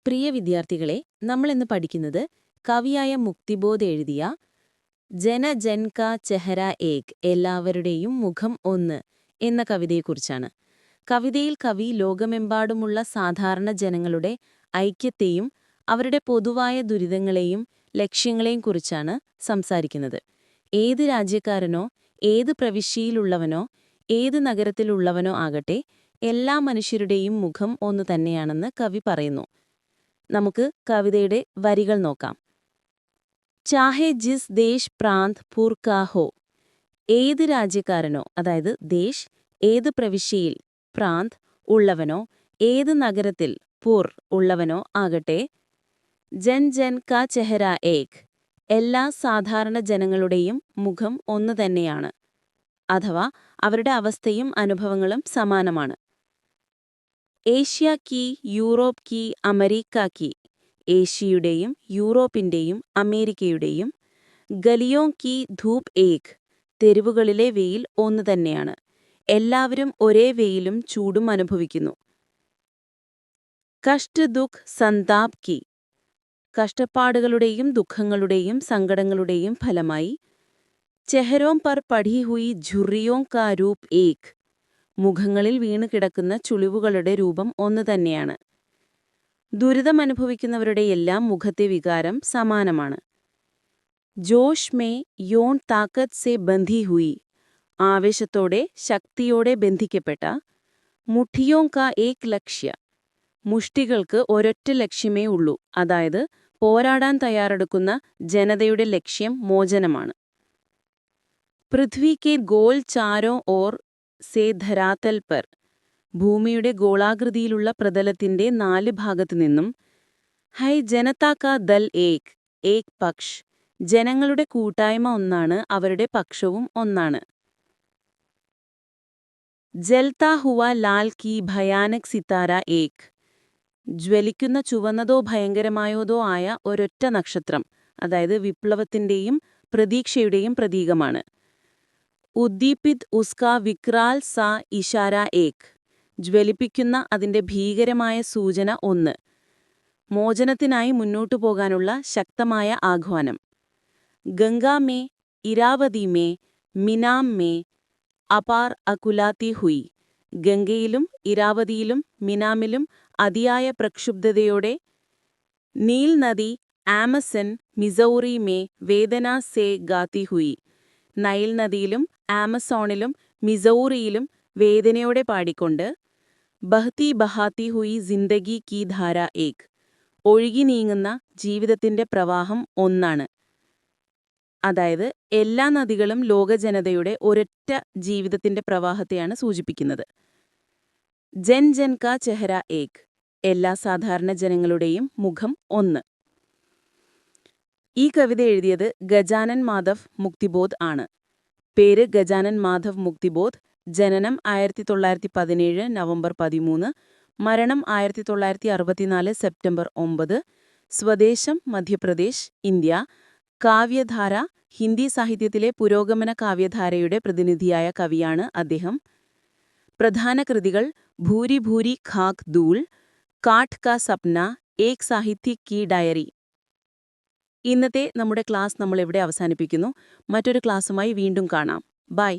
പ്രിയ വിദ്യാർത്ഥികളെ, നമ്മൾ ഇന്ന് പഠിക്കുന്നത് കവിയായ മുക്തിബോധ് എഴുതിയ ജന ജൻ കാ ചെഹര ഏക് എല്ലാവരുടെയും മുഖം ഒന്ന് എന്ന കവിതയെക്കുറിച്ചാണ്. കവിതയിൽ കവി ലോകമെമ്പാടുമുള്ള സാധാരണ ജനങ്ങളുടെ ഐക്യത്തെയും അവരുടെ പൊതുവായ ദുരിതങ്ങളെയും ലക്ഷ്യങ്ങളെയും കുറിച്ചാണ് സംസാരിക്കുന്നത്. ഏത് രാജ്യക്കാരനോ ഏത് പ്രവിശ്യയിലുള്ളവനോ ഏത് നഗരത്തിലുള്ളവനോ ആകട്ടെ, എല്ലാ മനുഷ്യരുടെയും മുഖം ഒന്നു തന്നെയാണെന്ന് കവി പറയുന്നു. നമുക്ക് കവിതയുടെ വരികൾ നോക്കാം. ചാഹെ ജിസ് ദേശ് പ്രാന്ത് പുർ കാ ഹോ, ഏത് രാജ്യക്കാരനോ, അതായത് ദേശ് ഏത് പ്രവിശ്യയിൽ, പ്രാന്ത് ഉള്ളവനോ, ഏത് നഗരത്തിൽ, പുർ ഉള്ളവനോ ആകട്ടെ, ജൻ ജൻ കാ ചെഹര ഏക് എല്ലാ സാധാരണ ജനങ്ങളുടെയും മുഖം ഒന്നു തന്നെയാണ്, അഥവാ അവരുടെ അവസ്ഥയും അനുഭവങ്ങളും സമാനമാണ്. ഏഷ്യ കി, യൂറോപ്പ് കി, അമേരിക്ക കി, ഏഷ്യയുടെയും യൂറോപ്പിന്റെയും അമേരിക്കയുടെയും, ഗലിയോ കി ധൂപ് ഏക് തെരുവുകളിലെ വെയിൽ ഒന്നു തന്നെയാണ്, എല്ലാവരും ഒരേ വെയിലും ചൂടും അനുഭവിക്കുന്നു. കഷ്ട് ദുഃഖ് സന്താപ് കി, കഷ്ടപ്പാടുകളുടെയും ദുഃഖങ്ങളുടെയും സങ്കടങ്ങളുടെയും ഫലമായി, ചെഹരോം പർ പഠി ഹുയി ഝുർറിയോം കാ രൂപ് ഏക് മുഖങ്ങളിൽ വീണു കിടക്കുന്ന ചുളിവുകളുടെ രൂപം ഒന്നു തന്നെയാണ്. ദുരിതമനുഭവിക്കുന്നവരുടെ എല്ലാം മുഖത്തെ വികാരം സമാനമാണ്. ജോഷ് മേ യോൺ താക്കത്ത് സെ ബന്ധി ഹുയി ആവേശത്തോടെ ശക്തിയോടെ ബന്ധിക്കപ്പെട്ട, മുഠിയോം കാ ഏക് ലക്ഷ്യ മുഷ്ടികൾക്ക് ഒരൊറ്റ ലക്ഷ്യമേ ഉള്ളൂ, അതായത് പോരാടാൻ തയ്യാറെടുക്കുന്ന ജനതയുടെ ലക്ഷ്യം മോചനമാണ്. പൃഥ്വി കെ ഗോൾ ചാരോ ഓർ സേ ധരാതൽ പർ ഭൂമിയുടെ ഗോളാകൃതിയിലുള്ള പ്രതലത്തിന്റെ 4 ഭാഗത്തുനിന്നും, ഹൈ ജനതാ കാ ദൽ ഏക് ഏക് പക്ഷ് ജനങ്ങളുടെ കൂട്ടായ്മ ഒന്നാണ്, അവരുടെ പക്ഷവും ഒന്നാണ്. ജൽത്താ ഹുവ ലാൽ കി ഭയാനക് സിതാര ഏക് ജ്വലിക്കുന്ന ചുവന്നതോ ഭയങ്കരമായതോ ആയ ഒരൊറ്റ നക്ഷത്രം, അതായത് വിപ്ലവത്തിന്റെയും പ്രതീക്ഷയുടെയും പ്രതീകമാണ്. ഉദ്ദീപിത് ഉസ്കാ വിക്രാൽ സാ ഇഷാര ഏക് ജ്വലിപ്പിക്കുന്ന അതിന്റെ ഭീകരമായ സൂചന ഒന്ന്, മോചനത്തിനായി മുന്നോട്ടു പോകാനുള്ള ശക്തമായ ആഹ്വാനം. Ganga may, Iravati may, മിനാം may APAAR അകുലാത്തി ഹുയി ഗംഗയിലും ഇരാവതിയിലും മിനാമിലും അതിയായ പ്രക്ഷുബ്ധതയോടെ, നീൽ നദി ആമസൺ മിസൗറി മേ വേദന സേ ഗാത്തി ഹുയി നൈൽ നദിയിലും ആമസോണിലും മിസൗറിയിലും വേദനയോടെ പാടിക്കൊണ്ട്, ബഹ്തി ബഹാത്തി ഹുയി ജിന്ദഗി കി ധാര ഏക് ഒഴുകി നീങ്ങുന്ന ജീവിതത്തിന്റെ പ്രവാഹം ഒന്നാണ്, അതായത് എല്ലാ നദികളും ലോകജനതയുടെ ഒരൊറ്റ ജീവിതത്തിന്റെ പ്രവാഹത്തെയാണ് സൂചിപ്പിക്കുന്നത്. ജൻ ജൻ കാ ചെഹര ഏക് എല്ലാ സാധാരണ ജനങ്ങളുടെയും മുഖം ഒന്ന്. ഈ കവിത എഴുതിയത് ഗജാനൻ മാധവ് മുക്തിബോധ് ആണ്. പേര് ഗജാനൻ മാധവ് മുക്തിബോധ്. ജനനം 1917 നവംബർ 13, മരണം 1964 സെപ്റ്റംബർ 9. സ്വദേശം മധ്യപ്രദേശ്, ഇന്ത്യ. കാവ്യധാര ഹിന്ദി സാഹിത്യത്തിലെ പുരോഗമന കാവ്യധാരയുടെ പ്രതിനിധിയായ കവിയാണ് അദ്ദേഹം. പ്രധാന കൃതികൾ ഭൂരി ഭൂരി ഖാക് ധൂൾ, കാഠ് കാ സപ്ന, ഏക് സാഹിത്യക് കി ഡയറി. ഇന്നത്തെ നമ്മുടെ ക്ലാസ് നമ്മളിവിടെ അവസാനിപ്പിക്കുന്നു. മറ്റൊരു ക്ലാസ്സുമായി വീണ്ടും കാണാം. ബൈ.